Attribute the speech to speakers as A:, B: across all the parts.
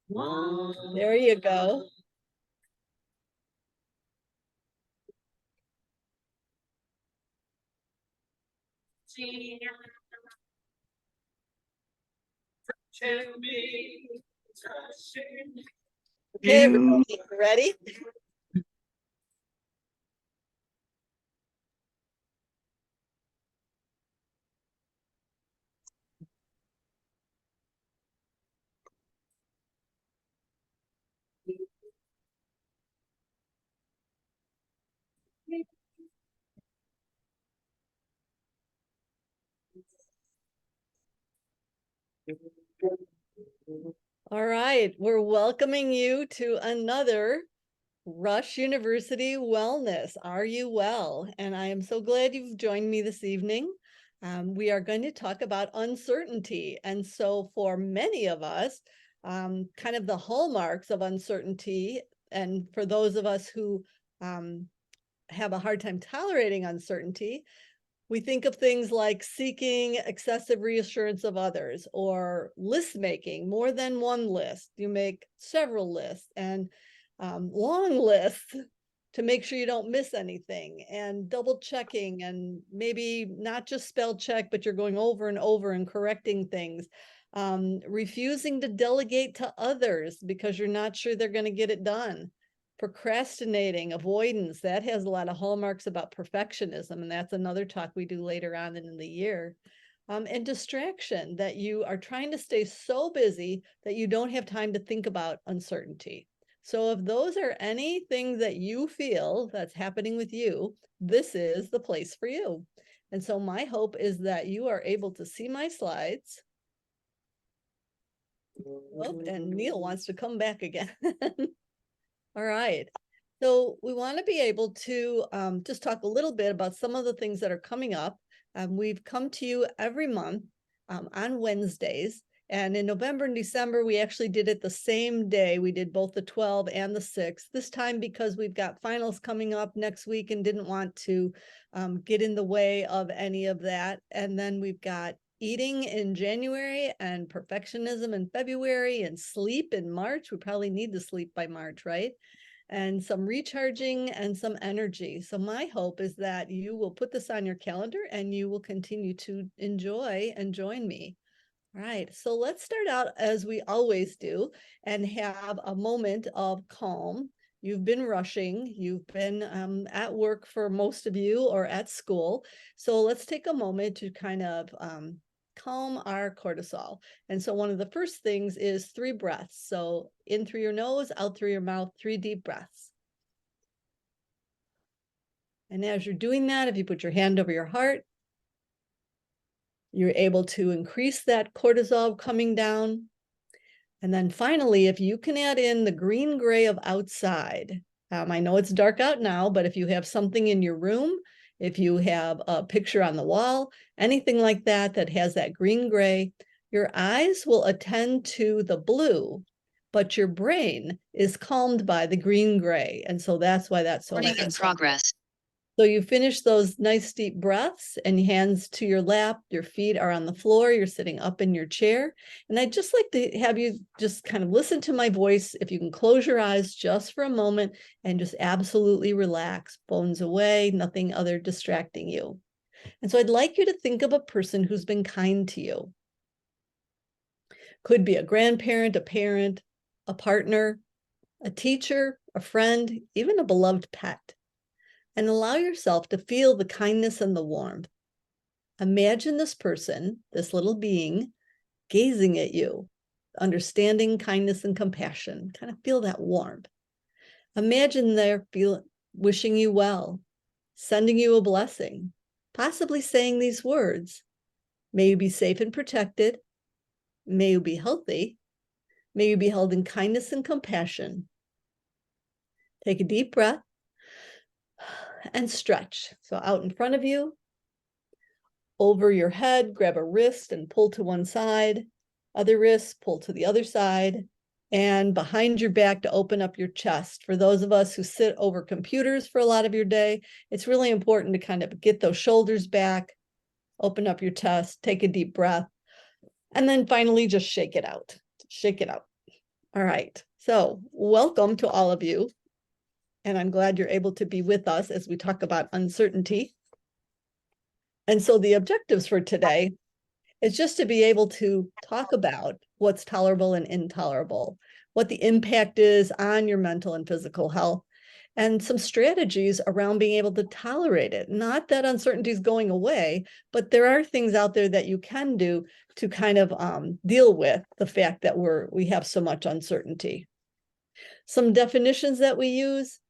A: There you go. Okay, everybody, ready? All right, we're welcoming you to another Rush University Wellness. Are you well? And I am so glad you've joined me this evening. We are going to talk about uncertainty. And so for many of us, kind of the hallmarks of uncertainty, and for those of us who have a hard time tolerating uncertainty, we think of things like seeking excessive reassurance of others or list making, more than one list. You make several lists and long lists to make sure you don't miss anything, and double checking, and maybe not just spell check, but you're going over and over and correcting things. Refusing to delegate to others because you're not sure they're going to get it done. Procrastinating, avoidance, that has a lot of hallmarks about perfectionism, and that's another talk we do later on in the year. And distraction, that you are trying to stay so busy that you don't have time to think about uncertainty. So if those are anything that you feel that's happening with you, this is the place for you. And so my hope is that you are able to see my slides. Oh, and Neil wants to come back again. All right. So we want to be able to just talk a little bit about some of the things that are coming up. We've come to you every month on Wednesdays. And in November and December, we actually did it the same day. We did both the 12 and the 6. This time because we've got finals coming up next week and didn't want to get in the way of any of that. And then we've got eating in January and perfectionism in February and sleep in March. We probably need to sleep by March, right? And some recharging and some energy. So my hope is that you will put this on your calendar and you will continue to enjoy and join me. All right, so let's start out as we always do and have a moment of calm. You've been rushing, you've been at work for most of you, or at school. So let's take a moment to kind of calm our cortisol. And so one of the first things is 3 breaths. So in through your nose, out through your mouth, 3 deep breaths. And as you're doing that, if you put your hand over your heart, you're able to increase that cortisol coming down. And then finally, if you can add in the green gray of outside. I know it's dark out now, but if you have something in your room, if you have a picture on the wall, anything like that that has that green gray, your eyes will attend to the blue, but your brain is calmed by the green gray. And so that's why that's so
B: Recording in progress.
A: So you finish those nice deep breaths and hands to your lap, your feet are on the floor, you're sitting up in your chair. And I'd just like to have you just kind of listen to my voice. If you can close your eyes just for a moment and just absolutely relax, phones away, nothing other distracting you. And so I'd like you to think of a person who's been kind to you. Could be a grandparent, a parent, a partner, a teacher, a friend, even a beloved pet. And allow yourself to feel the kindness and the warmth. Imagine this person, this little being, gazing at you, understanding kindness and compassion. Kind of feel that warmth. Imagine they're wishing you well, sending you a blessing, possibly saying these words: may you be safe and protected, may you be healthy, may you be held in kindness and compassion. Take a deep breath and stretch. So out in front of you, over your head, grab a wrist and pull to one side, other wrist, pull to the other side, and behind your back to open up your chest. For those of us who sit over computers for a lot of your day, it's really important to kind of get those shoulders back, open up your chest, take a deep breath, and then finally just shake it out. Shake it out. All right, so welcome to all of you. And I'm glad you're able to be with us as we talk about uncertainty. And so the objectives for today is just to be able to talk about what's tolerable and intolerable, what the impact is on your mental and physical health, and some strategies around being able to tolerate it. Not that uncertainty is going away, but there are things out there that you can do to kind of deal with the fact that we have so much uncertainty. Some definitions that we use: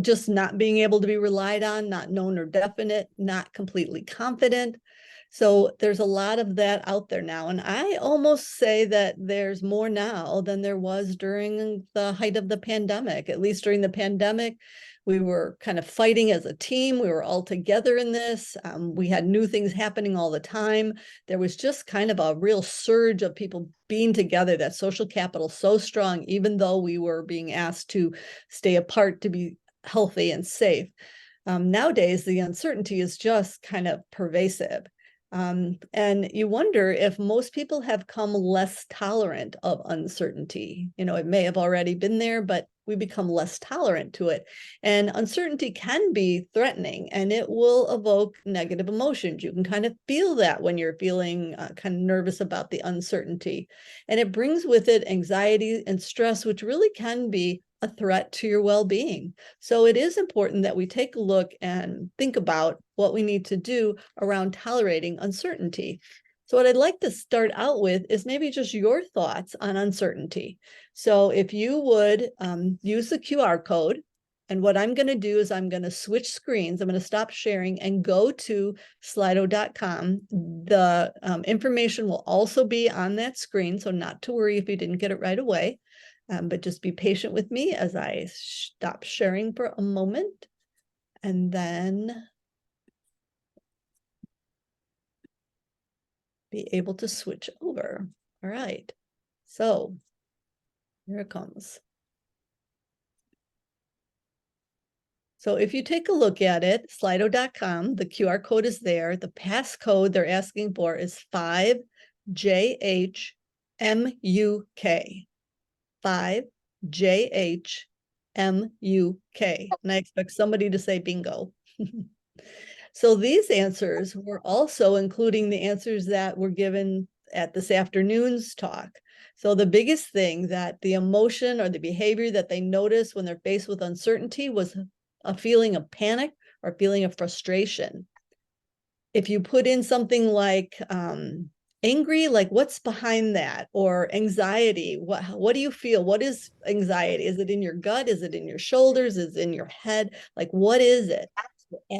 A: just not being able to be relied on, not known or definite, not completely confident. So there's a lot of that out there now. And I almost say that there's more now than there was during the height of the pandemic. At least during the pandemic, we were kind of fighting as a team. We were all together in this. We had new things happening all the time. There was just kind of a real surge of people being together, that social capital so strong, even though we were being asked to stay apart to be healthy and safe. Nowadays, the uncertainty is just kind of pervasive. And you wonder if most people have come less tolerant of uncertainty. You know, it may have already been there, but we become less tolerant to it. And uncertainty can be threatening, and it will evoke negative emotions. You can kind of feel that when you're feeling kind of nervous about the uncertainty. And it brings with it anxiety and stress, which really can be a threat to your well-being. So it is important that we take a look and think about what we need to do around tolerating uncertainty. So what I'd like to start out with is maybe just your thoughts on uncertainty. So if you would use the QR code, and what I'm going to do is I'm going to switch screens. I'm going to stop sharing and go to slido.com. The information will also be on that screen, so not to worry if you didn't get it right away. But just be patient with me as I stop sharing for a moment, and then be able to switch over. All right, so here it comes. So if you take a look at it, slido.com, the QR code is there. The passcode they're asking for is 5JHMUK. 5JHMUK. And I expect somebody to say bingo. So these answers were also including the answers that were given at this afternoon's talk. So the biggest thing, that the emotion or the behavior that they noticed when they're faced with uncertainty was a feeling of panic or feeling of frustration. If you put in something like angry, like what's behind that? Or anxiety, what do you feel? What is anxiety? Is it in your gut? Is it in your shoulders? Is it in your head? Like, what is it?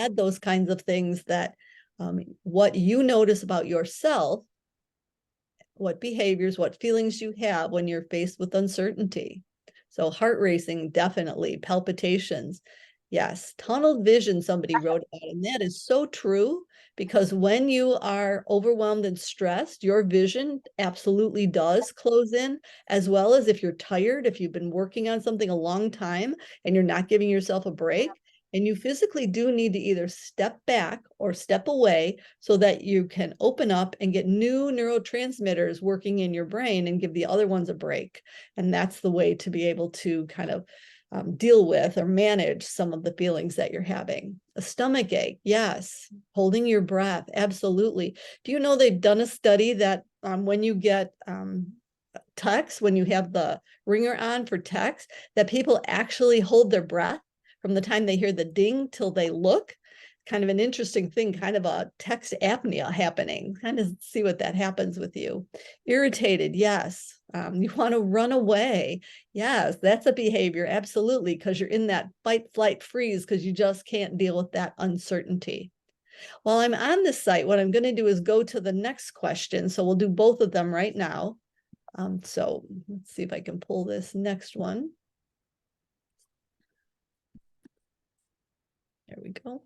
A: Add those kinds of things, that what you notice about yourself, what behaviors, what feelings you have when you're faced with uncertainty. So heart racing, definitely. Palpitations, yes. Tunnel vision, somebody wrote about, and that is so true, because when you are overwhelmed and stressed, your vision absolutely does close in, as well as if you're tired, if you've been working on something a long time and you're not giving yourself a break. And you physically do need to either step back or step away so that you can open up and get new neurotransmitters working in your brain and give the other ones a break. And that's the way to be able to kind of deal with or manage some of the feelings that you're having. A stomach ache, yes. Holding your breath, absolutely. Do you know they've done a study that when you get text, when you have the ringer on for text, that people actually hold their breath from the time they hear the ding till they look? Kind of an interesting thing, kind of a text apnea happening. Kind of see what that happens with you. Irritated, yes. You want to run away. Yes, that's a behavior, absolutely, because you're in that fight, flight, freeze, because you just can't deal with that uncertainty. While I'm on this site, what I'm going to do is go to the next question. So we'll do both of them right now. So let's see if I can pull this next one. There we go.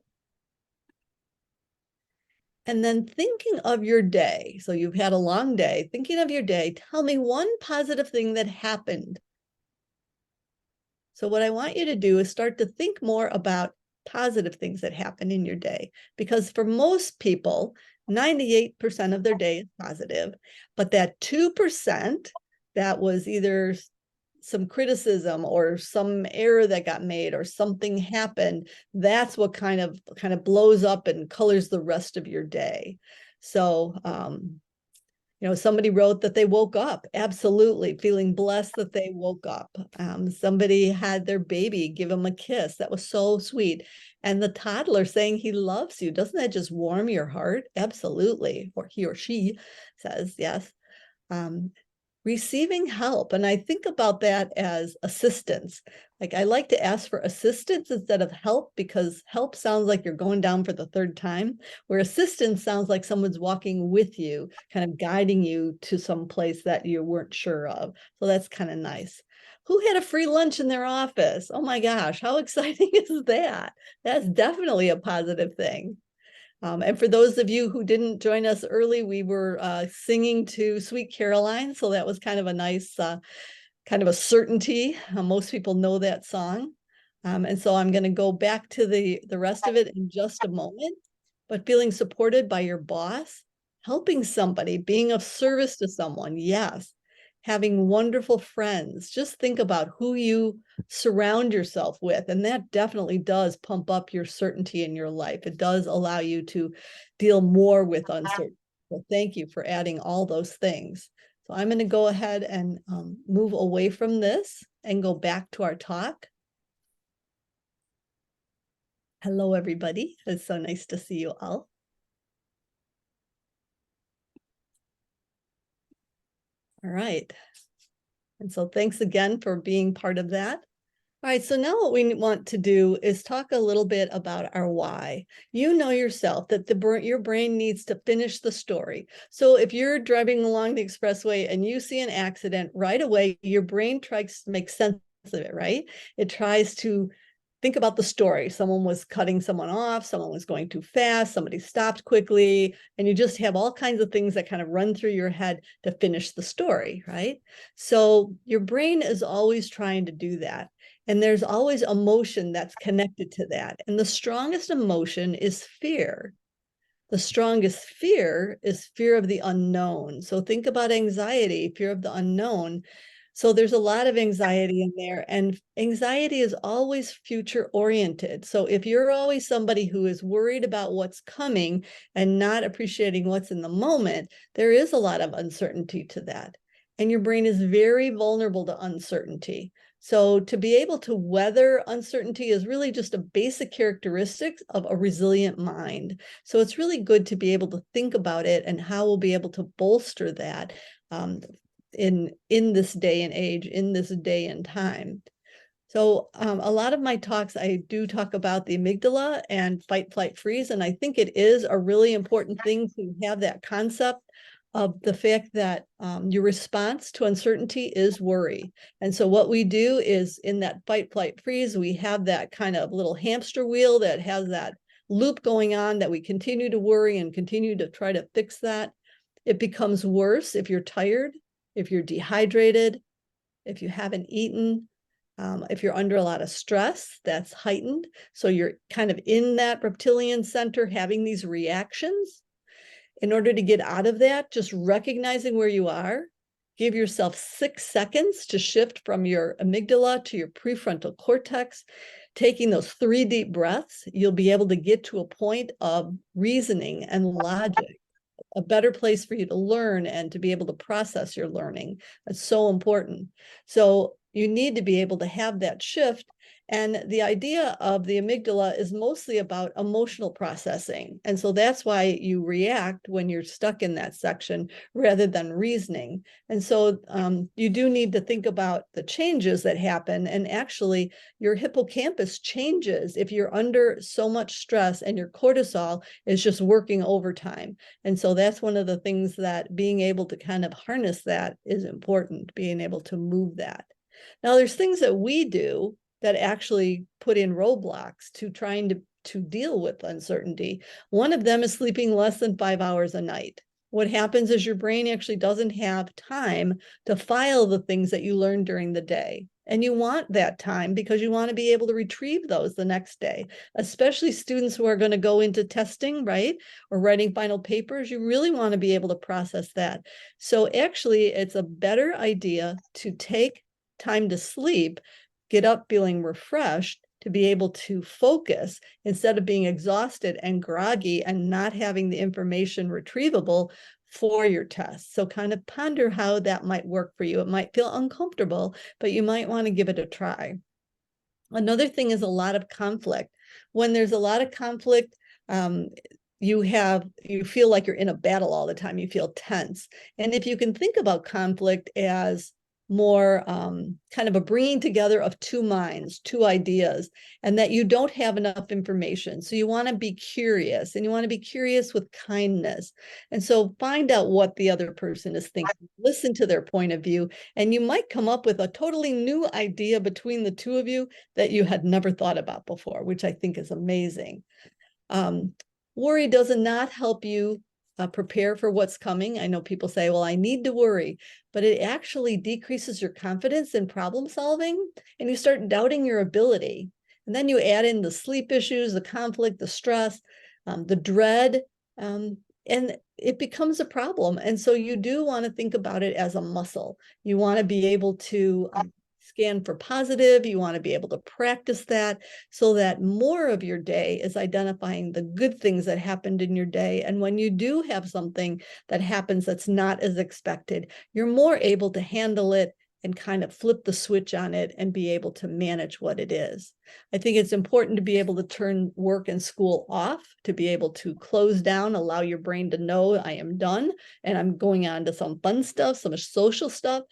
A: And then thinking of your day. So you've had a long day. Thinking of your day, tell me one positive thing that happened. So what I want you to do is start to think more about positive things that happen in your day. Because for most people, 98% of their day is positive. But that 2%, that was either some criticism or some error that got made or something happened, that's what kind of blows up and colors the rest of your day. So, somebody wrote that they woke up, absolutely, feeling blessed that they woke up. Somebody had their baby give them a kiss. That was so sweet. And the toddler saying he loves you. Doesn't that just warm your heart? Absolutely. Or he or she says, yes. Receiving help. And I think about that as assistance. Like, I like to ask for assistance instead of help, because help sounds like you're going down for the third time, where assistance sounds like someone's walking with you, kind of guiding you to some place that you weren't sure of. So that's kind of nice. Who had a free lunch in their office? Oh my gosh, how exciting is that? That's definitely a positive thing. And for those of you who didn't join us early, we were singing to Sweet Caroline. So that was kind of a nice, kind of a certainty. Most people know that song. And so I'm going to go back to the rest of it in just a moment. But feeling supported by your boss, helping somebody, being of service to someone, yes. Having wonderful friends. Just think about who you surround yourself with. And that definitely does pump up your certainty in your life. It does allow you to deal more with uncertainty. So thank you for adding all those things. So I'm going to go ahead and move away from this and go back to our talk. Hello, everybody. It's so nice to see you all. All right. And so thanks again for being part of that. All right, so now what we want to do is talk a little bit about our why. You know yourself that your brain needs to finish the story. So if you're driving along the expressway and you see an accident, right away, your brain tries to make sense of it, right? It tries to think about the story. Someone was cutting someone off, someone was going too fast, somebody stopped quickly, and you just have all kinds of things that kind of run through your head to finish the story, right? So your brain is always trying to do that. And there's always emotion that's connected to that. And the strongest emotion is fear. The strongest fear is fear of the unknown. So think about anxiety, fear of the unknown. So there's a lot of anxiety in there, and anxiety is always future oriented. So if you're always somebody who is worried about what's coming and not appreciating what's in the moment, there is a lot of uncertainty to that. And your brain is very vulnerable to uncertainty. So to be able to weather uncertainty is really just a basic characteristic of a resilient mind. So it's really good to be able to think about it and how we'll be able to bolster that in this day and age, in this day and time. So a lot of my talks, I do talk about the amygdala and fight, flight, freeze. And I think it is a really important thing to have that concept of the fact that your response to uncertainty is worry. And so what we do is in that fight, flight, freeze, we have that kind of little hamster wheel that has that loop going on, that we continue to worry and continue to try to fix that. It becomes worse if you're tired, if you're dehydrated, if you haven't eaten, if you're under a lot of stress, that's heightened. So you're kind of in that reptilian center having these reactions. In order to get out of that, just recognizing where you are, give yourself 6 seconds to shift from your amygdala to your prefrontal cortex. Taking those 3 deep breaths, you'll be able to get to a point of reasoning and logic, a better place for you to learn and to be able to process your learning. That's so important. So you need to be able to have that shift. And the idea of the amygdala is mostly about emotional processing. And so that's why you react when you're stuck in that section rather than reasoning. And so you do need to think about the changes that happen. And actually, your hippocampus changes if you're under so much stress and your cortisol is just working overtime. And so that's one of the things that being able to kind of harness that is important, being able to move that. Now, there's things that we do that actually put in roadblocks to trying to deal with uncertainty. One of them is sleeping less than 5 hours a night. what happens is your brain actually doesn't have time to file the things that you learned during the day. And you want that time because you want to be able to retrieve those the next day, especially students who are going to go into testing, right? Or writing final papers. You really want to be able to process that. So actually, it's a better idea to take time to sleep, get up feeling refreshed, to be able to focus instead of being exhausted and groggy and not having the information retrievable for your test. So kind of ponder how that might work for you. It might feel uncomfortable, but you might want to give it a try. Another thing is a lot of conflict. When there's a lot of conflict, you feel like you're in a battle all the time. You feel tense. And if you can think about conflict as more kind of a bringing together of two minds, two ideas, and that you don't have enough information. So you want to be curious, and you want to be curious with kindness. And so find out what the other person is thinking, listen to their point of view, and you might come up with a totally new idea between the two of you that you had never thought about before, which I think is amazing. Worry does not help you prepare for what's coming. I know people say, well, I need to worry, but it actually decreases your confidence in problem solving, and you start doubting your ability. And then you add in the sleep issues, the conflict, the stress, the dread, and it becomes a problem. And so you do want to think about it as a muscle. You want to be able to scan for positive. You want to be able to practice that so that more of your day is identifying the good things that happened in your day. And when you do have something that happens that's not as expected, you're more able to handle it and kind of flip the switch on it and be able to manage what it is. I think it's important to be able to turn work and school off, to be able to close down, allow your brain to know I am done and I'm going on to some fun stuff, some social stuff.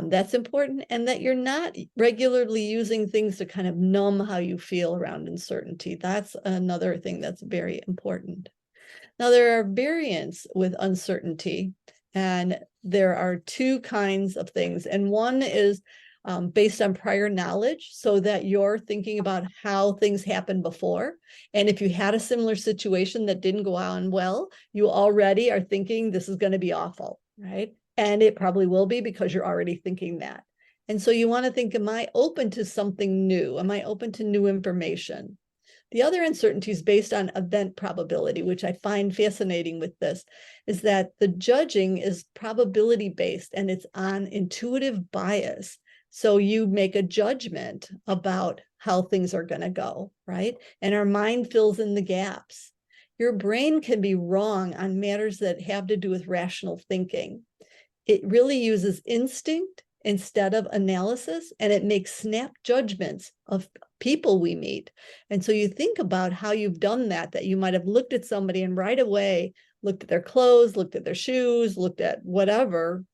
A: That's important, and that you're not regularly using things to kind of numb how you feel around uncertainty. That's another thing that's very important. Now, there are variants with uncertainty, and there are two kinds of things. And one is based on prior knowledge, so that you're thinking about how things happened before. And if you had a similar situation that didn't go on well, you already are thinking this is going to be awful, right? And it probably will be because you're already thinking that. And so you want to think, am I open to something new? Am I open to new information? The other uncertainty is based on event probability, which I find fascinating with this, is that the judging is probability based and it's on intuitive bias. So you make a judgment about how things are going to go, right? And our mind fills in the gaps. Your brain can be wrong on matters that have to do with rational thinking. It really uses instinct instead of analysis, and it makes snap judgments of people we meet. And so you think about how you've done that you might have looked at somebody and right away looked at their clothes, looked at their shoes, looked at whatever,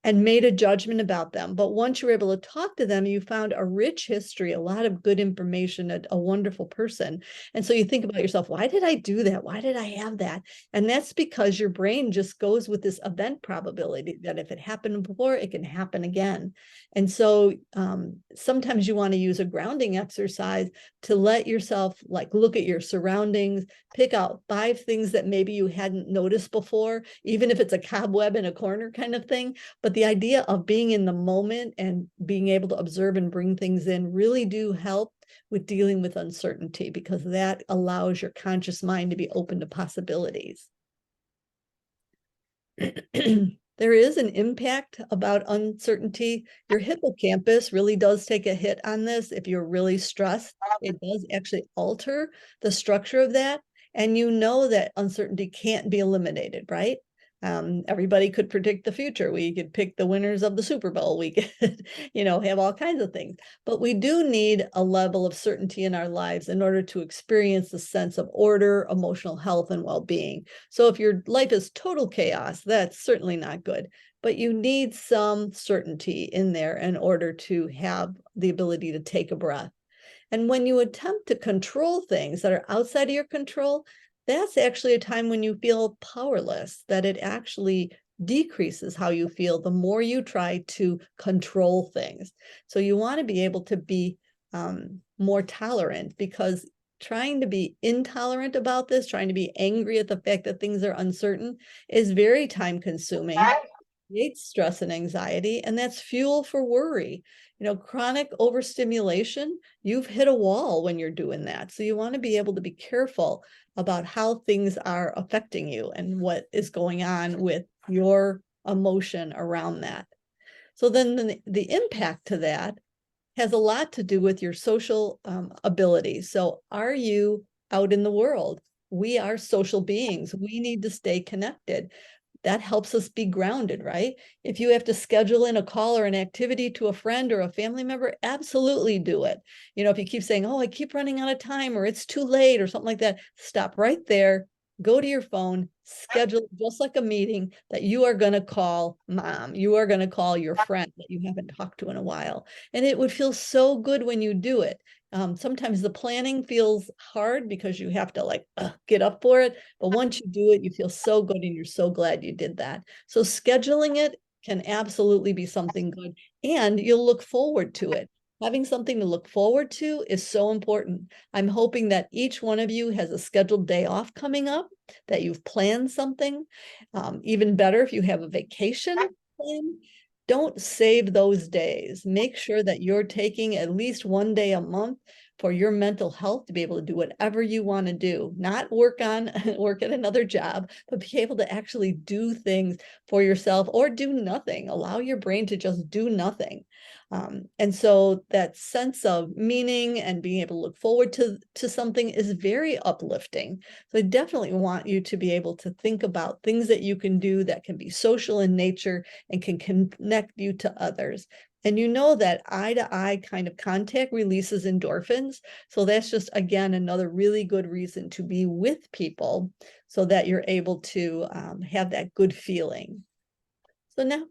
A: and made a judgment about them. But once you were able to talk to them, you found a rich history, a lot of good information, a wonderful person. And so you think about yourself, why did I do that? Why did I have that? And that's because your brain just goes with this event probability that if it happened before, it can happen again. And so sometimes you want to use a grounding exercise to let yourself look at your surroundings, pick out 5 things that maybe you hadn't noticed before, even if it's a cobweb in a corner kind of thing. But the idea of being in the moment and being able to observe and bring things in really do help with dealing with uncertainty, because that allows your conscious mind to be open to possibilities. There is an impact about uncertainty. Your hippocampus really does take a hit on this. If you're really stressed, it does actually alter the structure of that. And you know that uncertainty can't be eliminated, right? Everybody could predict the future. We could pick the winners of the Super Bowl. We could, have all kinds of things. But we do need a level of certainty in our lives in order to experience the sense of order, emotional health, and well-being. So if your life is total chaos, that's certainly not good. But you need some certainty in there in order to have the ability to take a breath. And when you attempt to control things that are outside of your control, that's actually a time when you feel powerless, that it actually decreases how you feel the more you try to control things. So you want to be able to be more tolerant, because trying to be intolerant about this, trying to be angry at the fact that things are uncertain is very time consuming, creates stress and anxiety, and that's fuel for worry. Chronic overstimulation, you've hit a wall when you're doing that. So you want to be able to be careful about how things are affecting you and what is going on with your emotion around that. So then the impact to that has a lot to do with your social abilities. So are you out in the world? We are social beings. We need to stay connected. That helps us be grounded, right? If you have to schedule in a call or an activity to a friend or a family member, absolutely do it. If you keep saying, oh, I keep running out of time, or it's too late or something like that, stop right there, go to your phone, schedule just like a meeting that you are going to call mom. You are going to call your friend that you haven't talked to in a while. And it would feel so good when you do it. Sometimes the planning feels hard because you have to get up for it. But once you do it, you feel so good and you're so glad you did that. So scheduling it can absolutely be something good, and you'll look forward to it. Having something to look forward to is so important. I'm hoping that each one of you has a scheduled day off coming up, that you've planned something. Even better if you have a vacation plan. Don't save those days. Make sure that you're taking at least one day a month for your mental health to be able to do whatever you want to do, not work at another job, but be able to actually do things for yourself or do nothing. Allow your brain to just do nothing. And so that sense of meaning and being able to look forward to something is very uplifting. So I definitely want you to be able to think about things that you can do that can be social in nature and can connect you to others. And that eye-to-eye kind of contact releases endorphins. So that's just, again, another really good reason to be with people so that you're able to have that good feeling. So now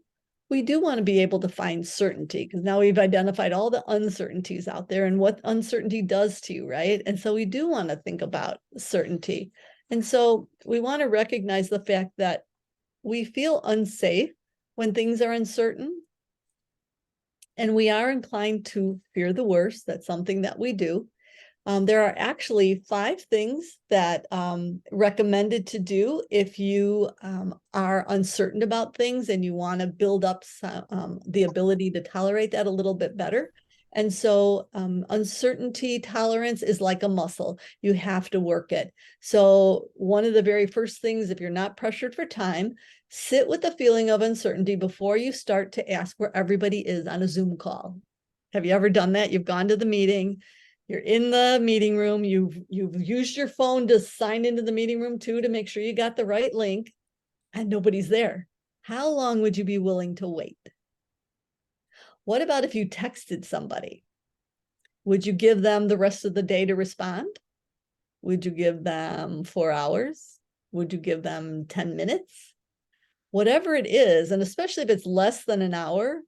A: we do want to be able to find certainty, because now we've identified all the uncertainties out there and what uncertainty does to you, right? And so we do want to think about certainty. And so we want to recognize the fact that we feel unsafe when things are uncertain. And we are inclined to fear the worst. That's something that we do. There are actually 5 things that recommended to do if you are uncertain about things and you want to build up the ability to tolerate that a little bit better. And so uncertainty tolerance is like a muscle. You have to work it. So one of the very first things, if you're not pressured for time, sit with the feeling of uncertainty before you start to ask where everybody is on a Zoom call. Have you ever done that? You've gone to the meeting. You're in the meeting room. You've used your phone to sign into the meeting room too, to make sure you got the right link, and nobody's there. How long would you be willing to wait? What about if you texted somebody? Would you give them the rest of the day to respond? Would you give them 4 hours? Would you give them 10 minutes? Whatever it is, and especially if it's less than an hour,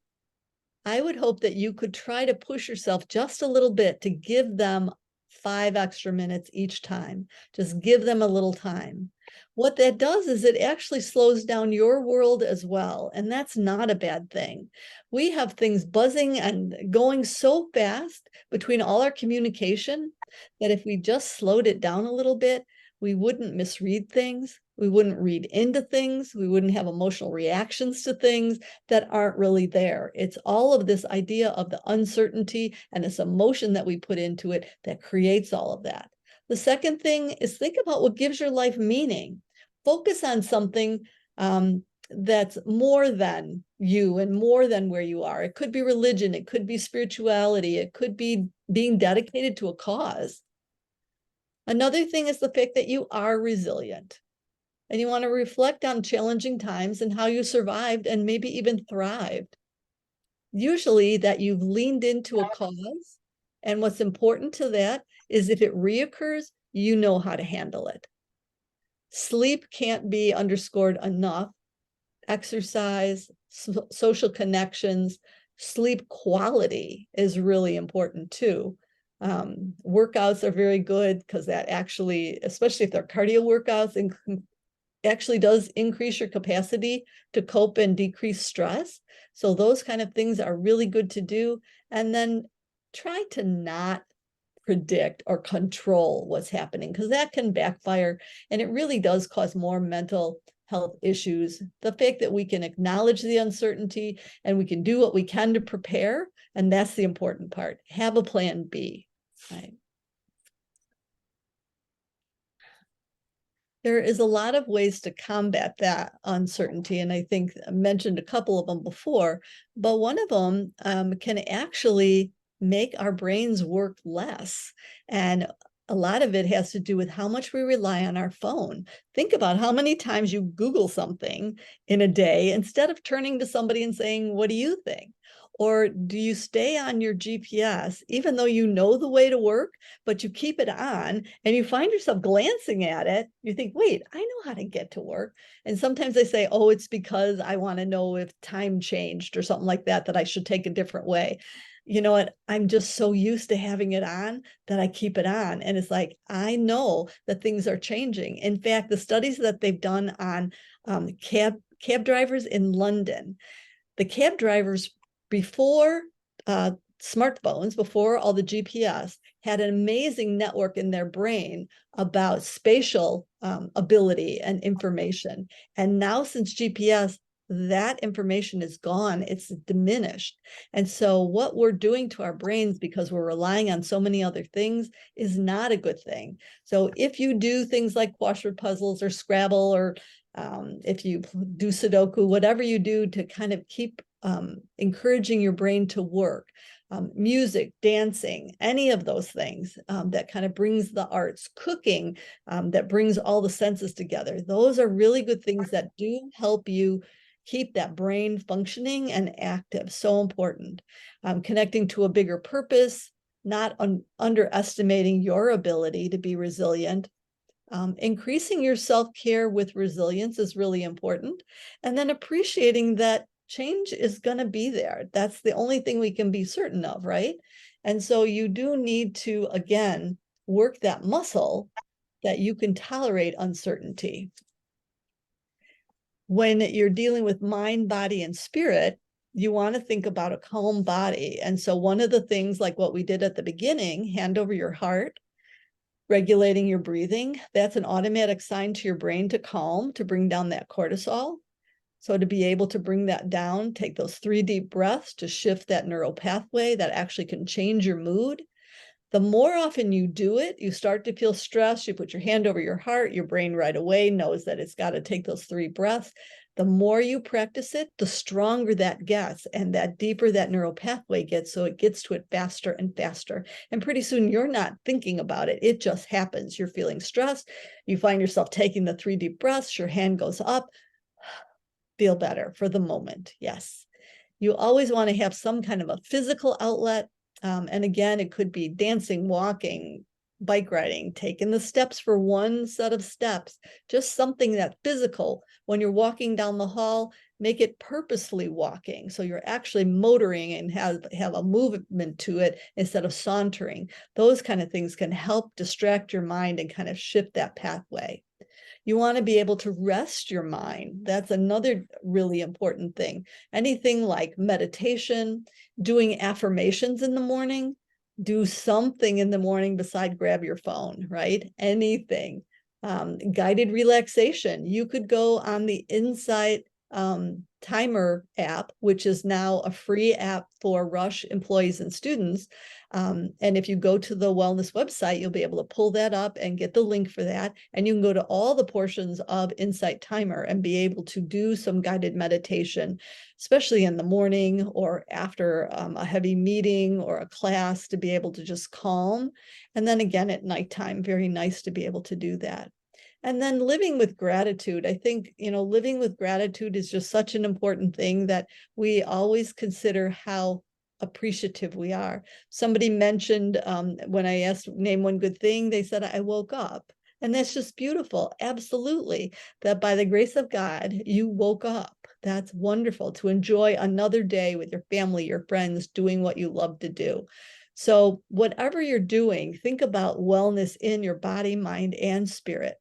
A: I would hope that you could try to push yourself just a little bit to give them 5 extra minutes each time. Just give them a little time. What that does is it actually slows down your world as well, and that's not a bad thing. We have things buzzing and going so fast between all our communication that if we just slowed it down a little bit, we wouldn't misread things. We wouldn't read into things. We wouldn't have emotional reactions to things that aren't really there. It's all of this idea of the uncertainty and this emotion that we put into it that creates all of that. The second thing is think about what gives your life meaning. Focus on something that's more than you and more than where you are. It could be religion. It could be spirituality. It could be being dedicated to a cause. Another thing is the fact that you are resilient. And you want to reflect on challenging times and how you survived and maybe even thrived. Usually that you've leaned into a cause, and what's important to that is if it reoccurs, you know how to handle it. Sleep can't be underscored enough. Exercise, social connections, sleep quality is really important too. Workouts are very good because that actually, especially if they're cardio workouts, actually does increase your capacity to cope and decrease stress. So those kind of things are really good to do. And then try to not predict or control what's happening, because that can backfire, and it really does cause more mental health issues. The fact that we can acknowledge the uncertainty and we can do what we can to prepare, and that's the important part. Have a plan B, right? There is a lot of ways to combat that uncertainty, and I think I mentioned a couple of them before, but one of them can actually make our brains work less. And a lot of it has to do with how much we rely on our phone. Think about how many times you Google something in a day instead of turning to somebody and saying, "What do you think?" Or do you stay on your GPS, even though you know the way to work, but you keep it on and you find yourself glancing at it? You think, wait, I know how to get to work. And sometimes they say, oh, it's because I want to know if time changed or something like that, that I should take a different way. You know what? I'm just so used to having it on that I keep it on. And it's like, I know that things are changing. In fact, the studies that they've done on cab drivers in London, the cab drivers before smartphones, before all the GPS, had an amazing network in their brain about spatial ability and information. And now since GPS, that information is gone, it's diminished. And so what we're doing to our brains, because we're relying on so many other things, is not a good thing. So if you do things like crossword puzzles or Scrabble, or if you do Sudoku, whatever you do to kind of keep encouraging your brain to work, music, dancing, any of those things that kind of brings the arts, cooking, that brings all the senses together. Those are really good things that do help you keep that brain functioning and active. So important. Connecting to a bigger purpose, not underestimating your ability to be resilient. Increasing your self-care with resilience is really important. And then appreciating that change is going to be there. That's the only thing we can be certain of, right? And so you do need to, again, work that muscle that you can tolerate uncertainty. When you're dealing with mind, body, and spirit, you want to think about a calm body. And so one of the things, like what we did at the beginning, hand over your heart, regulating your breathing, that's an automatic sign to your brain to calm, to bring down that cortisol. So to be able to bring that down, take those 3 deep breaths to shift that neural pathway that actually can change your mood. The more often you do it, you start to feel stressed, you put your hand over your heart, your brain right away knows that it's got to take those 3 breaths. The more you practice it, the stronger that gets, and that deeper that neural pathway gets, so it gets to it faster and faster. And pretty soon you're not thinking about it. It just happens. You're feeling stressed. You find yourself taking the 3 deep breaths, your hand goes up, feel better for the moment. Yes. You always want to have some kind of a physical outlet. And again, it could be dancing, walking, bike riding, taking the steps for one set of steps, just something that physical. When you're walking down the hall, make it purposely walking. So you're actually motoring and have a movement to it instead of sauntering. Those kind of things can help distract your mind and kind of shift that pathway. You want to be able to rest your mind. That's another really important thing. Anything like meditation, doing affirmations in the morning, do something in the morning beside grab your phone, right? Anything. Guided relaxation. You could go on the Insight Timer app, which is now a free app for Rush employees and students. And if you go to the wellness website, you'll be able to pull that up and get the link for that. And you can go to all the portions of Insight Timer and be able to do some guided meditation, especially in the morning or after a heavy meeting or a class, to be able to just calm. And then again at nighttime, very nice to be able to do that. And then living with gratitude. I think, living with gratitude is just such an important thing, that we always consider how appreciative we are. Somebody mentioned when I asked, name one good thing, they said, I woke up. And that's just beautiful. Absolutely. That by the grace of God, you woke up. That's wonderful, to enjoy another day with your family, your friends, doing what you love to do. So whatever you're doing, think about wellness in your body, mind, and spirit.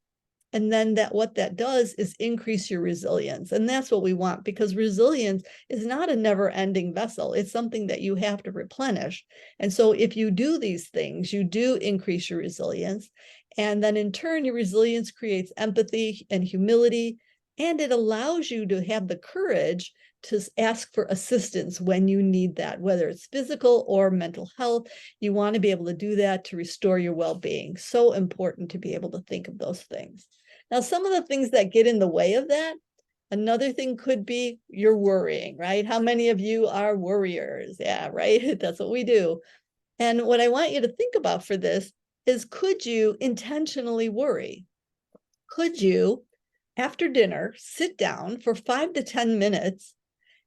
A: And then what that does is increase your resilience. And that's what we want, because resilience is not a never-ending vessel. It's something that you have to replenish. And so if you do these things, you do increase your resilience. And then in turn, your resilience creates empathy and humility, and it allows you to have the courage to ask for assistance when you need that, whether it's physical or mental health. You want to be able to do that to restore your well-being. So important to be able to think of those things. Now, some of the things that get in the way of that, another thing could be you're worrying, right? How many of you are worriers? Yeah, right? That's what we do. And what I want you to think about for this is, could you intentionally worry? Could you, after dinner, sit down for 5 to 10 minutes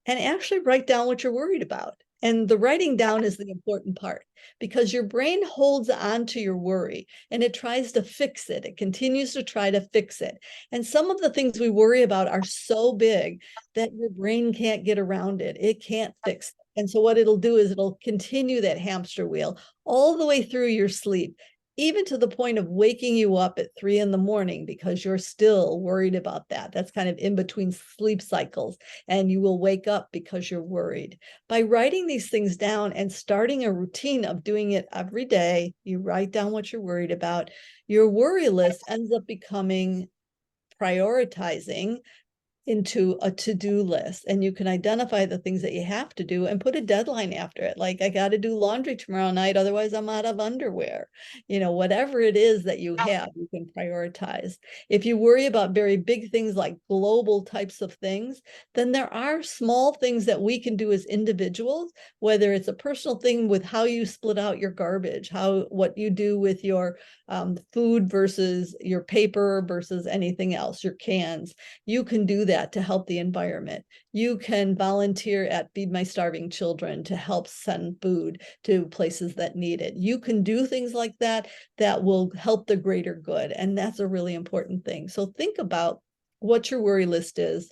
A: and actually write down what you're worried about? And the writing down is the important part, because your brain holds on to your worry and it tries to fix it. It continues to try to fix it. And some of the things we worry about are so big that your brain can't get around it. It can't fix it. And so what it'll do is it'll continue that hamster wheel all the way through your sleep, even to the point of waking you up at 3 a.m, because you're still worried about that. That's kind of in between sleep cycles, and you will wake up because you're worried. By writing these things down and starting a routine of doing it every day, you write down what you're worried about, your worry list ends up becoming prioritizing into a to-do list, and you can identify the things that you have to do and put a deadline after it. Like, I got to do laundry tomorrow night, otherwise I'm out of underwear. Whatever it is that you have, you can prioritize. If you worry about very big things like global types of things, then there are small things that we can do as individuals, whether it's a personal thing with how you split out your garbage, what you do with your food versus your paper versus anything else, your cans. You can do that to help the environment. You can volunteer at Feed My Starving Children to help send food to places that need it. You can do things like that that will help the greater good. And that's a really important thing. So think about what your worry list is.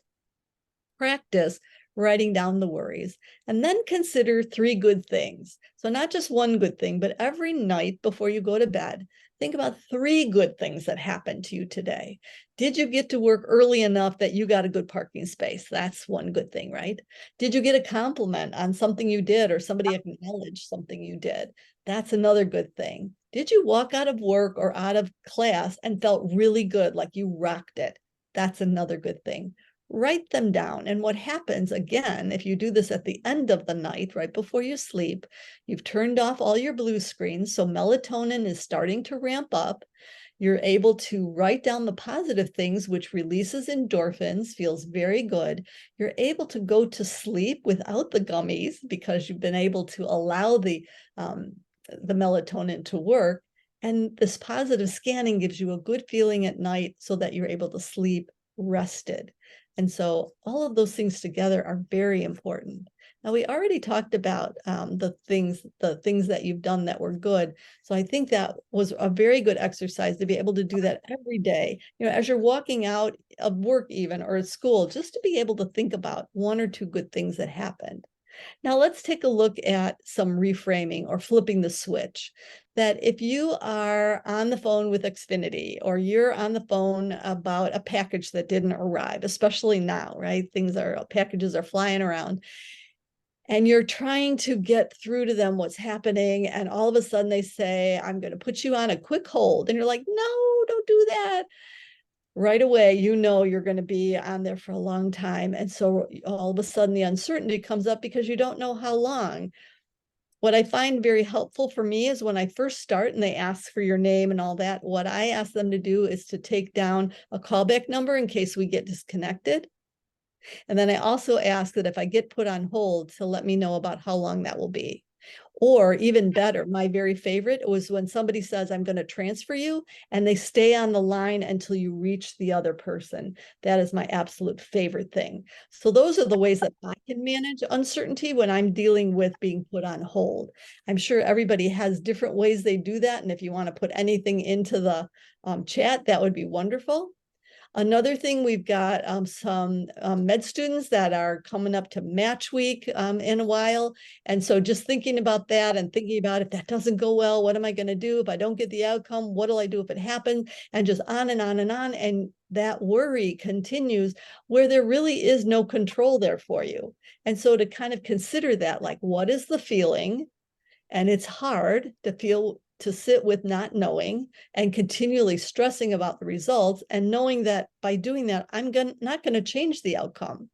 A: Practice writing down the worries, and then consider 3 good things. So not just one good thing, but every night before you go to bed, think about 3 good things that happened to you today. Did you get to work early enough that you got a good parking space? That's one good thing, right? Did you get a compliment on something you did, or somebody acknowledged something you did? That's another good thing. Did you walk out of work or out of class and felt really good, like you rocked it? That's another good thing. Write them down. And what happens, again, if you do this at the end of the night, right before you sleep, you've turned off all your blue screens, so melatonin is starting to ramp up. You're able to write down the positive things, which releases endorphins, feels very good. You're able to go to sleep without the gummies, because you've been able to allow the melatonin to work. And this positive scanning gives you a good feeling at night so that you're able to sleep rested. And so all of those things together are very important. Now, we already talked about the things that you've done that were good. So I think that was a very good exercise to be able to do that every day, as you're walking out of work even, or at school, just to be able to think about 1 or 2 good things that happened. Now let's take a look at some reframing, or flipping the switch. That if you are on the phone with Xfinity, or you're on the phone about a package that didn't arrive, especially now, right? Packages are flying around, and you're trying to get through to them what's happening, and all of a sudden they say, I'm going to put you on a quick hold. And you're like, no, don't do that. Right away, you're going to be on there for a long time. And so all of a sudden the uncertainty comes up because you don't know how long. What I find very helpful for me is, when I first start and they ask for your name and all that, what I ask them to do is to take down a callback number in case we get disconnected. And then I also ask that if I get put on hold, to let me know about how long that will be. Or even better, my very favorite was when somebody says, I'm going to transfer you, and they stay on the line until you reach the other person. That is my absolute favorite thing. So those are the ways that I can manage uncertainty when I'm dealing with being put on hold. I'm sure everybody has different ways they do that. And if you want to put anything into the chat, that would be wonderful. Another thing, we've got some med students that are coming up to match week in a while. And so just thinking about that and thinking about if that doesn't go well, what am I going to do if I don't get the outcome? What will I do if it happens? And just on and on and on. And that worry continues where there really is no control there for you. And so to kind of consider that, like, what is the feeling? And it's hard to sit with not knowing and continually stressing about the results, and knowing that by doing that, I'm not going to change the outcome.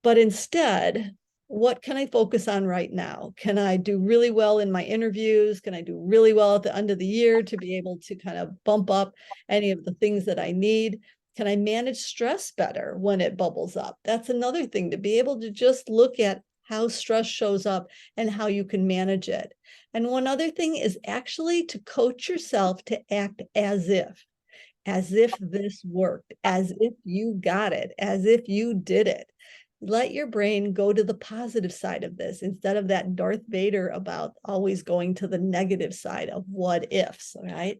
A: But instead, what can I focus on right now? Can I do really well in my interviews? Can I do really well at the end of the year to be able to kind of bump up any of the things that I need? Can I manage stress better when it bubbles up? That's another thing, to be able to just look at how stress shows up and how you can manage it. And one other thing is actually to coach yourself to act as if this worked, as if you got it, as if you did it. Let your brain go to the positive side of this instead of that Darth Vader about always going to the negative side of what ifs, right?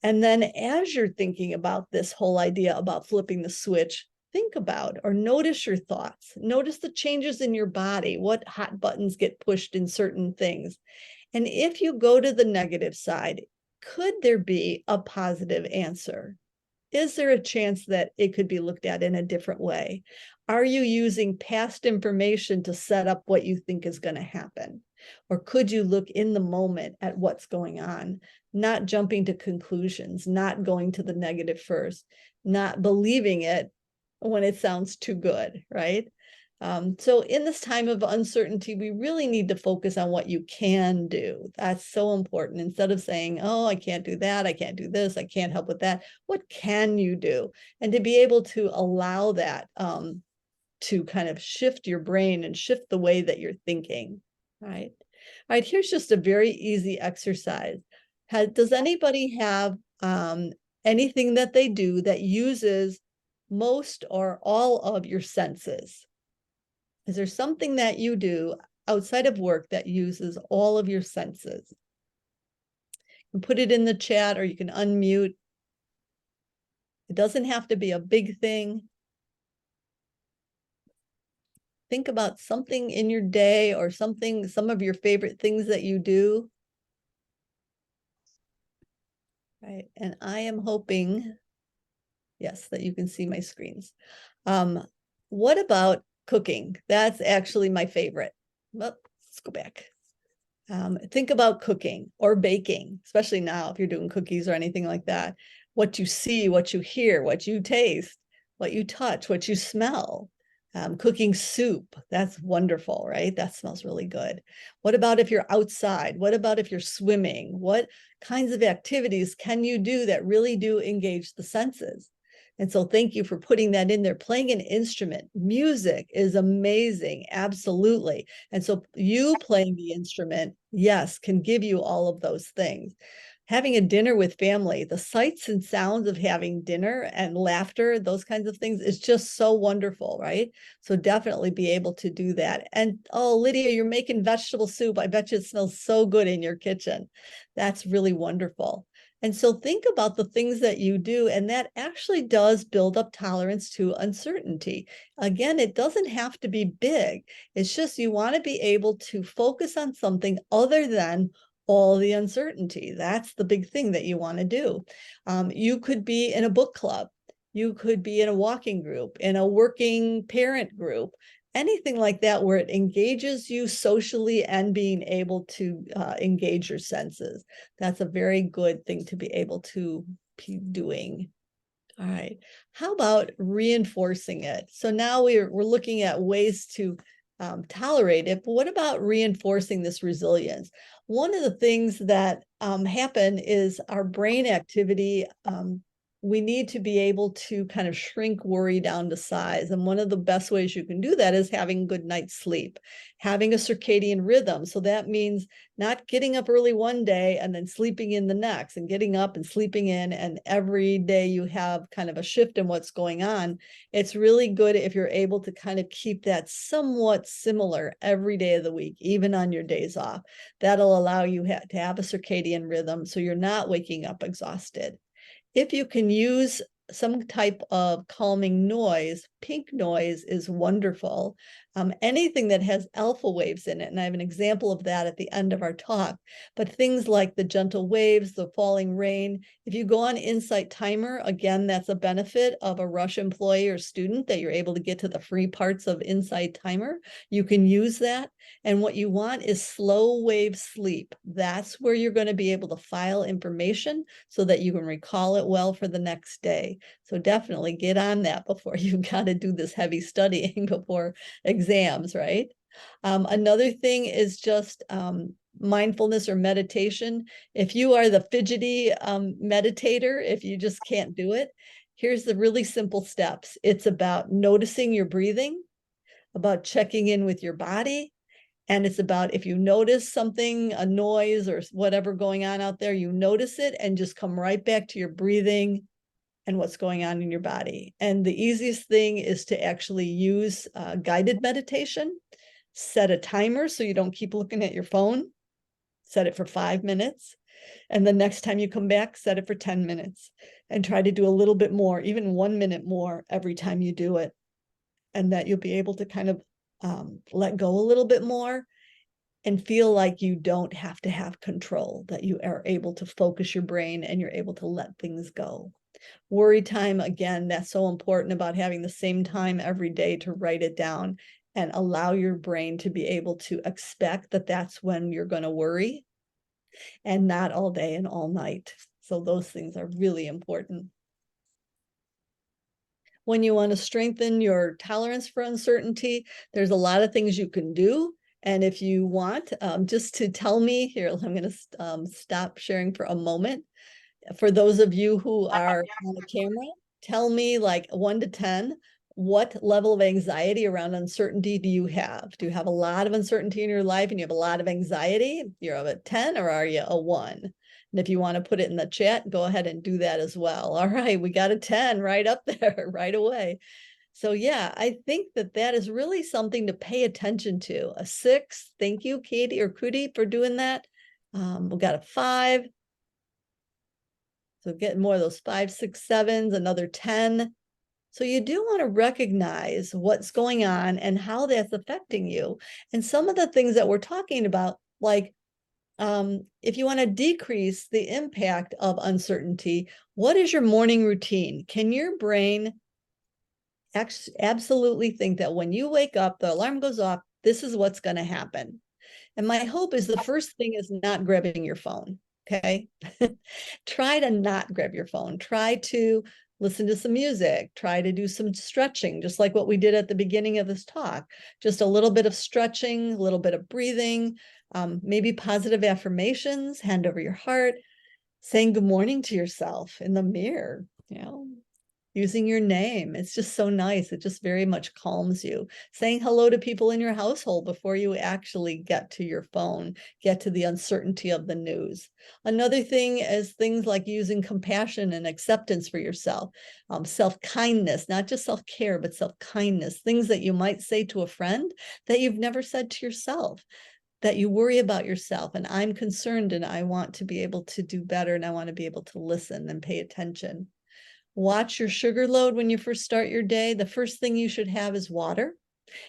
A: And then as you're thinking about this whole idea about flipping the switch, think about or notice your thoughts. Notice the changes in your body, what hot buttons get pushed in certain things. And if you go to the negative side, could there be a positive answer? Is there a chance that it could be looked at in a different way? Are you using past information to set up what you think is going to happen? Or could you look in the moment at what's going on, not jumping to conclusions, not going to the negative first, not believing it when it sounds too good, right? So in this time of uncertainty, we really need to focus on what you can do. That's so important. Instead of saying, oh, I can't do that, I can't do this, I can't help with that. What can you do? And to be able to allow that to kind of shift your brain and shift the way that you're thinking, right? All right, here's just a very easy exercise. Does anybody have anything that they do that uses most or all of your senses? Is there something that you do outside of work that uses all of your senses? You can put it in the chat or you can unmute. It doesn't have to be a big thing. Think about something in your day or something, some of your favorite things that you do. Right, and I am hoping, yes, that you can see my screens. What about cooking? That's actually my favorite. Well, let's go back. Think about cooking or baking, especially now if you're doing cookies or anything like that. What you see, what you hear, what you taste, what you touch, what you smell. Cooking soup, that's wonderful, right? That smells really good. What about if you're outside? What about if you're swimming? What kinds of activities can you do that really do engage the senses? And so thank you for putting that in there. Playing an instrument, music is amazing, absolutely. And so you playing the instrument, yes, can give you all of those things. Having a dinner with family, the sights and sounds of having dinner and laughter, those kinds of things is just so wonderful, right? So definitely be able to do that. And oh, Lydia, you're making vegetable soup. I bet you it smells so good in your kitchen. That's really wonderful. And so think about the things that you do, and that actually does build up tolerance to uncertainty. Again, it doesn't have to be big. It's just you want to be able to focus on something other than all the uncertainty. That's the big thing that you want to do. You could be in a book club. You could be in a walking group, in a working parent group, anything like that where it engages you socially and being able to engage your senses. That's a very good thing to be able to be doing. All right. How about reinforcing it? So now we're looking at ways to tolerate it, but what about reinforcing this resilience? One of the things that happen is our brain activity. We need to be able to kind of shrink worry down to size. And one of the best ways you can do that is having good night's sleep, having a circadian rhythm. So that means not getting up early one day and then sleeping in the next, and getting up and sleeping in, and every day you have kind of a shift in what's going on. It's really good if you're able to kind of keep that somewhat similar every day of the week, even on your days off. That'll allow you to have a circadian rhythm so you're not waking up exhausted. If you can use some type of calming noise. Pink noise is wonderful. Anything that has alpha waves in it, and I have an example of that at the end of our talk, but things like the gentle waves, the falling rain. If you go on Insight Timer, again, that's a benefit of a Rush employee or student, that you're able to get to the free parts of Insight Timer. You can use that. And what you want is slow wave sleep. That's where you're going to be able to file information so that you can recall it well for the next day. So definitely get on that before you've got to do this heavy studying before exams, right? Another thing is just mindfulness or meditation. If you are the fidgety meditator, if you just can't do it, here's the really simple steps. It's about noticing your breathing, about checking in with your body, and it's about, if you notice something, a noise or whatever going on out there, you notice it and just come right back to your breathing and what's going on in your body. And the easiest thing is to actually use guided meditation. Set a timer so you don't keep looking at your phone. Set it for 5 minutes. And the next time you come back, set it for 10 minutes. And try to do a little bit more, even 1 minute more every time you do it. And that you'll be able to kind of let go a little bit more and feel like you don't have to have control, that you are able to focus your brain and you're able to let things go. Worry time, again, that's so important about having the same time every day to write it down and allow your brain to be able to expect that that's when you're going to worry, and not all day and all night. So those things are really important. When you want to strengthen your tolerance for uncertainty, there's a lot of things you can do. And if you want, just to tell me here, I'm going to stop sharing for a moment. For those of you who are on the camera, tell me, like 1 to 10, what level of anxiety around uncertainty do you have? Do you have a lot of uncertainty in your life and you have a lot of anxiety? You're a 10 or are you a 1? And if you want to put it in the chat, go ahead and do that as well. All right, we got a 10 right up there right away. So yeah, I think that that is really something to pay attention to. A 6, thank you, Katie or Kudi, for doing that. We got a 5. So getting more of those 5, 6, 7s, another 10. So you do want to recognize what's going on and how that's affecting you. And some of the things that we're talking about, like if you want to decrease the impact of uncertainty, what is your morning routine? Can your brain absolutely think that when you wake up, the alarm goes off, this is what's going to happen? And my hope is the first thing is not grabbing your phone. Okay. Try to not grab your phone. Try to listen to some music. Try to do some stretching, just like what we did at the beginning of this talk. Just a little bit of stretching, a little bit of breathing, maybe positive affirmations, hand over your heart, saying good morning to yourself in the mirror, using your name. It's just so nice. It just very much calms you. Saying hello to people in your household before you actually get to your phone, get to the uncertainty of the news. Another thing is things like using compassion and acceptance for yourself, self-kindness, not just self-care, but self-kindness, things that you might say to a friend that you've never said to yourself, that you worry about yourself, and I'm concerned and I want to be able to do better, and I want to be able to listen and pay attention. Watch your sugar load when you first start your day. The first thing you should have is water.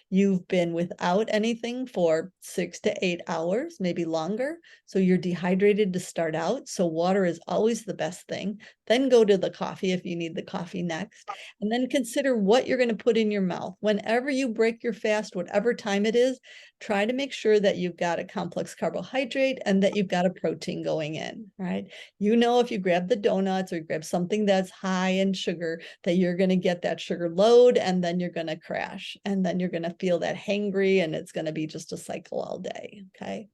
A: You've been without anything for 6 to 8 hours, maybe longer. So you're dehydrated to start out. So water is always the best thing. Then go to the coffee if you need the coffee next. And then consider what you're going to put in your mouth. Whenever you break your fast, whatever time it is, try to make sure that you've got a complex carbohydrate and that you've got a protein going in, right? If you grab the donuts or grab something that's high in sugar, that you're going to get that sugar load and then you're going to crash. And then you're going to feel that hangry and it's going to be just a cycle all day, okay?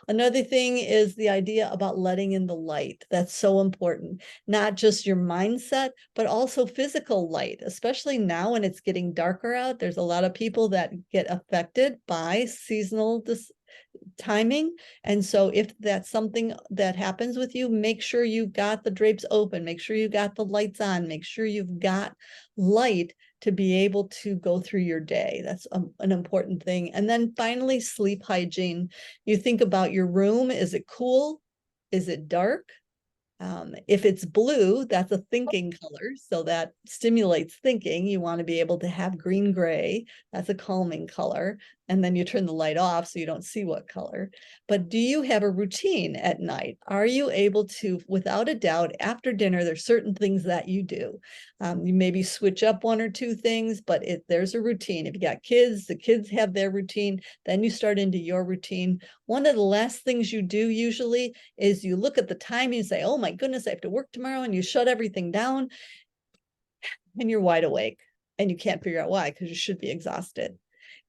A: Another thing is the idea about letting in the light. That's so important. Not just your mindset, but also physical light, especially now when it's getting darker out. There's a lot of people that get affected by seasonal timing. And so if that's something that happens with you, make sure you've got the drapes open, make sure you got the lights on, make sure you've got light to be able to go through your day. That's an important thing. And then finally, sleep hygiene. You think about your room. Is it cool? Is it dark? If it's blue, that's a thinking color. So that stimulates thinking. You want to be able to have green gray. That's a calming color. And then you turn the light off so you don't see what color. But do you have a routine at night? Are you able to, without a doubt, after dinner, there's certain things that you do. You maybe switch up one or two things, but there's a routine. If you got kids, the kids have their routine. Then you start into your routine. One of the last things you do usually is you look at the time and you say, oh my goodness, I have to work tomorrow, and you shut everything down and you're wide awake and you can't figure out why, because you should be exhausted.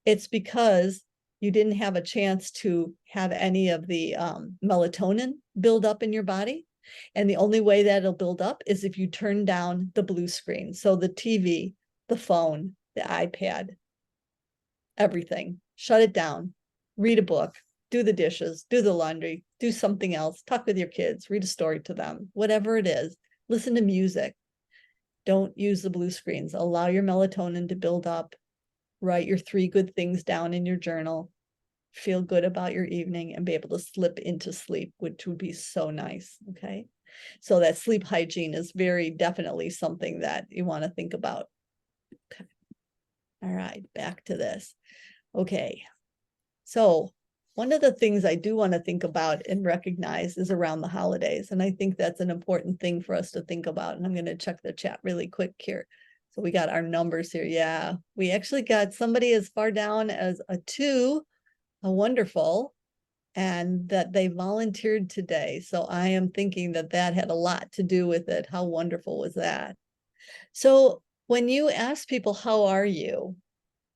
A: It's because you didn't have a chance to have any of the melatonin build up in your body. And the only way that it'll build up is if you turn down the blue screen. So the TV, the phone, the iPad, everything, shut it down, read a book, do the dishes, do the laundry, do something else, talk with your kids, read a story to them, whatever it is, listen to music. Don't use the blue screens. Allow your melatonin to build up. Write your 3 good things down in your journal. Feel good about your evening and be able to slip into sleep, which would be so nice. Okay. So that sleep hygiene is very definitely something that you want to think about. Okay. All right, back to this. Okay. So one of the things I do want to think about and recognize is around the holidays. And I think that's an important thing for us to think about. And I'm going to check the chat really quick here. So we got our numbers here. Yeah, we actually got somebody as far down as a 2, a wonderful, and that they volunteered today. So I am thinking that that had a lot to do with it. How wonderful was that? So when you ask people, how are you?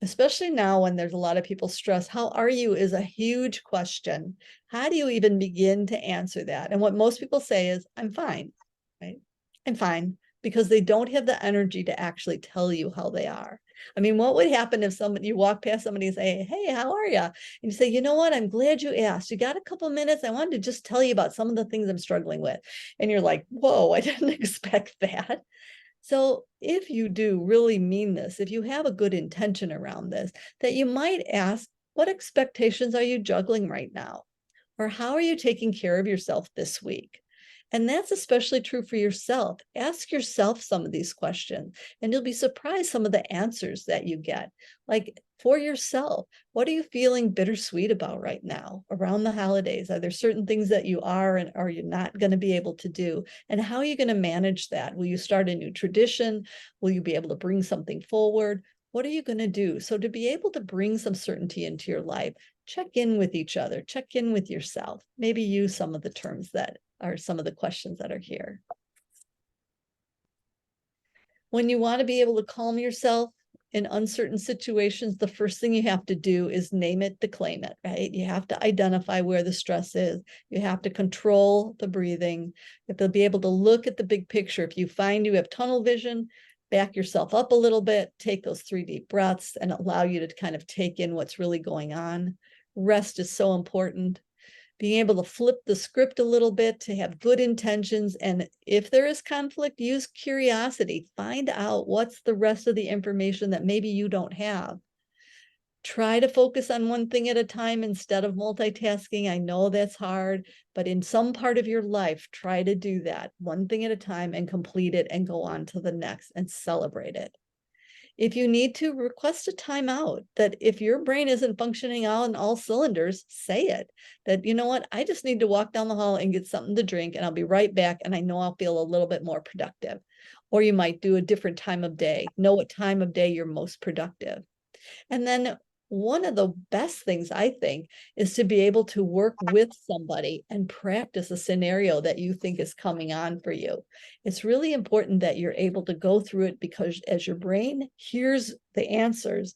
A: Especially now when there's a lot of people stressed, how are you is a huge question. How do you even begin to answer that? And what most people say is, I'm fine, right? I'm fine, because they don't have the energy to actually tell you how they are. I mean, what would happen if you walk past somebody and say, hey, how are you? And you say, you know what? I'm glad you asked. You got a couple of minutes? I wanted to just tell you about some of the things I'm struggling with. And you're like, whoa, I didn't expect that. So if you do really mean this, if you have a good intention around this, that you might ask, what expectations are you juggling right now? Or how are you taking care of yourself this week? And that's especially true for yourself. Ask yourself some of these questions, and you'll be surprised some of the answers that you get. Like for yourself, what are you feeling bittersweet about right now around the holidays? Are there certain things that you are and are you not going to be able to do? And how are you going to manage that? Will you start a new tradition? Will you be able to bring something forward? What are you going to do? So to be able to bring some certainty into your life, check in with each other, check in with yourself, maybe use some of the terms that are some of the questions that are here. When you want to be able to calm yourself in uncertain situations, the first thing you have to do is name it to claim it, right? You have to identify where the stress is. You have to control the breathing. You have to be able to look at the big picture. If you find you have tunnel vision, back yourself up a little bit, take those 3 deep breaths and allow you to kind of take in what's really going on. Rest is so important. Being able to flip the script a little bit, to have good intentions. And if there is conflict, use curiosity. Find out what's the rest of the information that maybe you don't have. Try to focus on one thing at a time instead of multitasking. I know that's hard, but in some part of your life, try to do that one thing at a time and complete it and go on to the next and celebrate it. If you need to, request a timeout. That if your brain isn't functioning on all cylinders, say it. That, you know what, I just need to walk down the hall and get something to drink and I'll be right back, and I know I'll feel a little bit more productive. Or you might do a different time of day. Know what time of day you're most productive. And then one of the best things, I think, is to be able to work with somebody and practice a scenario that you think is coming on for you. It's really important that you're able to go through it, because as your brain hears the answers,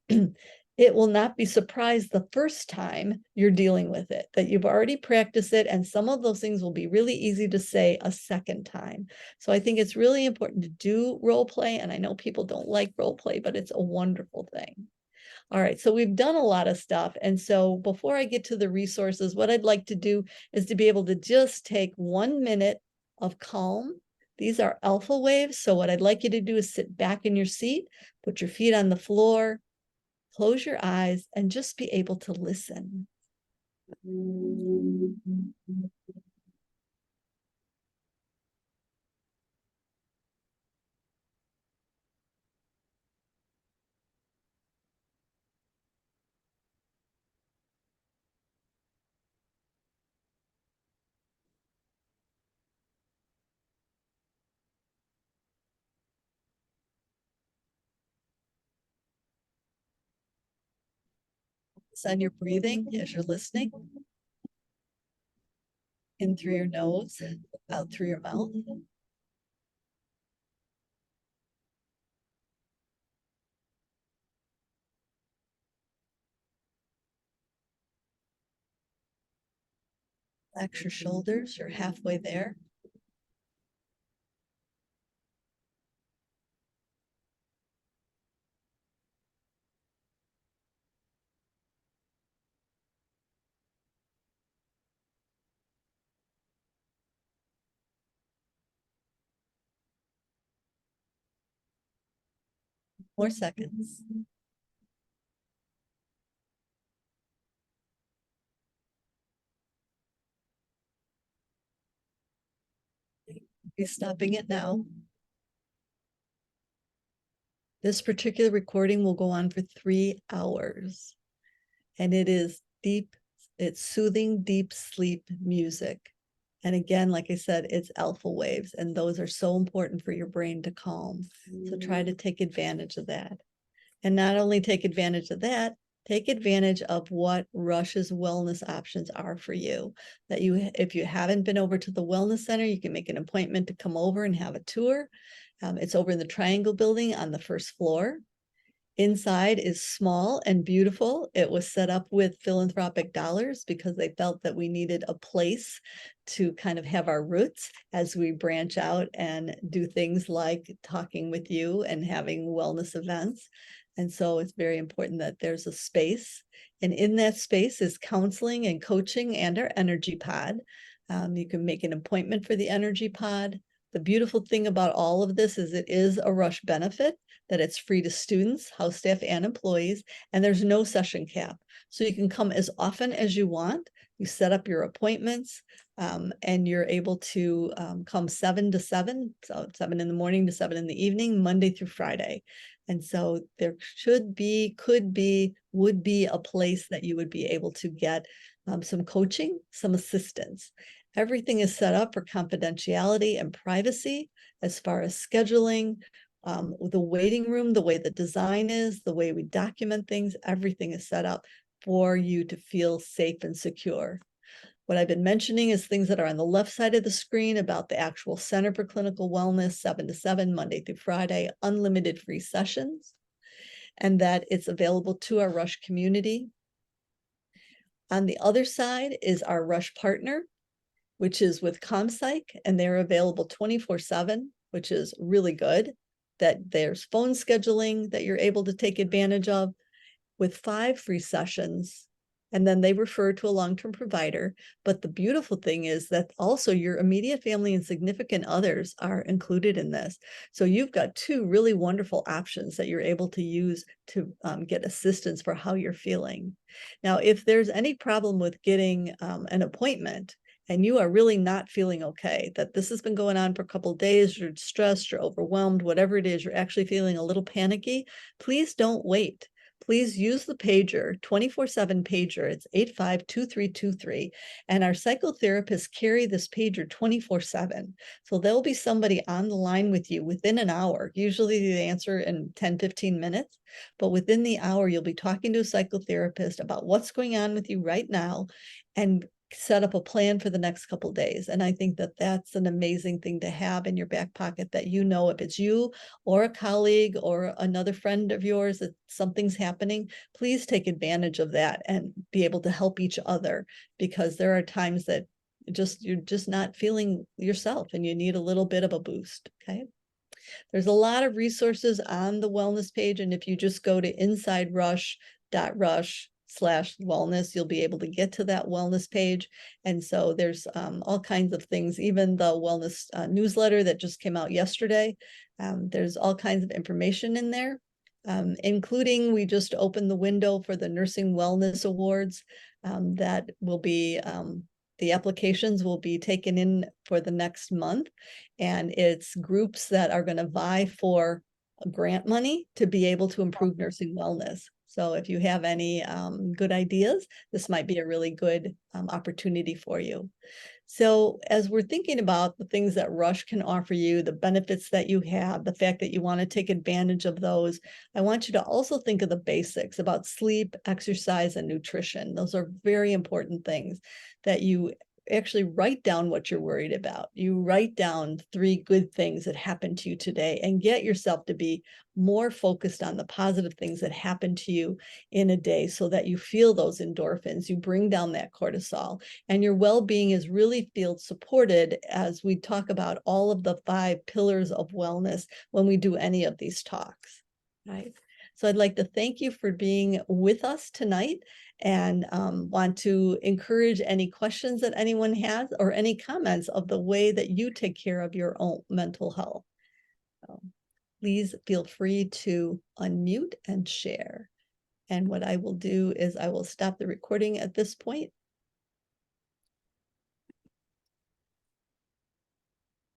A: it will not be surprised the first time you're dealing with it, that you've already practiced it, and some of those things will be really easy to say a second time. So I think it's really important to do role play, and I know people don't like role play, but it's a wonderful thing. All right, so we've done a lot of stuff. And so before I get to the resources, what I'd like to do is to be able to just take 1 minute of calm. These are alpha waves. So what I'd like you to do is sit back in your seat, put your feet on the floor, close your eyes, and just be able to listen. Focus on your breathing as you're listening. In through your nose, out through your mouth. Relax your shoulders, you're halfway there. More seconds. Be stopping it now. This particular recording will go on for 3 hours, and it is deep, it's soothing, deep sleep music. And again, like I said, it's alpha waves, and those are so important for your brain to calm. So try to take advantage of that. And not only take advantage of that, take advantage of what Rush's wellness options are for you. That you, if you haven't been over to the wellness center, you can make an appointment to come over and have a tour. It's over in the Triangle Building on the first floor. Inside is small and beautiful. It was set up with philanthropic dollars because they felt that we needed a place to kind of have our roots as we branch out and do things like talking with you and having wellness events. And so it's very important that there's a space. And in that space is counseling and coaching and our energy pod. You can make an appointment for the energy pod. The beautiful thing about all of this is it is a Rush benefit, that it's free to students, house staff, and employees, and there's no session cap. So you can come as often as you want. You set up your appointments, and you're able to come 7 to 7, so 7 in the morning to 7 in the evening, Monday through Friday. And so there should be, could be, would be a place that you would be able to get some coaching, some assistance. Everything is set up for confidentiality and privacy as far as scheduling, the waiting room, the way the design is, the way we document things, everything is set up for you to feel safe and secure. What I've been mentioning is things that are on the left side of the screen about the actual Center for Clinical Wellness, 7 to 7, Monday through Friday, unlimited free sessions, and that it's available to our Rush community. On the other side is our Rush partner, which is with ComPsych, and they're available 24/7, which is really good. That there's phone scheduling that you're able to take advantage of with 5 free sessions, and then they refer to a long-term provider. But the beautiful thing is that also your immediate family and significant others are included in this. So you've got 2 really wonderful options that you're able to use to get assistance for how you're feeling. Now, if there's any problem with getting an appointment, and you are really not feeling okay, that this has been going on for a couple of days, you're stressed, you're overwhelmed, whatever it is, you're actually feeling a little panicky, please don't wait. Please use the pager, 24/7 pager. It's 852323. And our psychotherapists carry this pager 24/7. So there'll be somebody on the line with you within an hour. Usually they answer in 10, 15 minutes. But within the hour, you'll be talking to a psychotherapist about what's going on with you right now and set up a plan for the next couple of days. And I think that that's an amazing thing to have in your back pocket, that you know if it's you or a colleague or another friend of yours that something's happening, please take advantage of that and be able to help each other, because there are times that you're just not feeling yourself and you need a little bit of a boost. Okay. There's a lot of resources on the wellness page, and if you just go to insiderush.rush/wellness, you'll be able to get to that wellness page. And so there's all kinds of things, even the wellness newsletter that just came out yesterday. There's all kinds of information in there, including we just opened the window for the Nursing Wellness Awards that will be the applications will be taken in for the next month, and it's groups that are going to vie for grant money to be able to improve nursing wellness. So if you have any good ideas, this might be a really good opportunity for you. So as we're thinking about the things that Rush can offer you, the benefits that you have, the fact that you want to take advantage of those, I want you to also think of the basics about sleep, exercise, and nutrition. Those are very important things that you actually write down what you're worried about. You write down 3 good things that happened to you today and get yourself to be more focused on the positive things that happened to you in a day so that you feel those endorphins, you bring down that cortisol, and your well-being is really feel supported as we talk about all of the 5 pillars of wellness when we do any of these talks, right? So I'd like to thank you for being with us tonight and want to encourage any questions that anyone has or any comments of the way that you take care of your own mental health. So please feel free to unmute and share. And what I will do is I will stop the recording at this point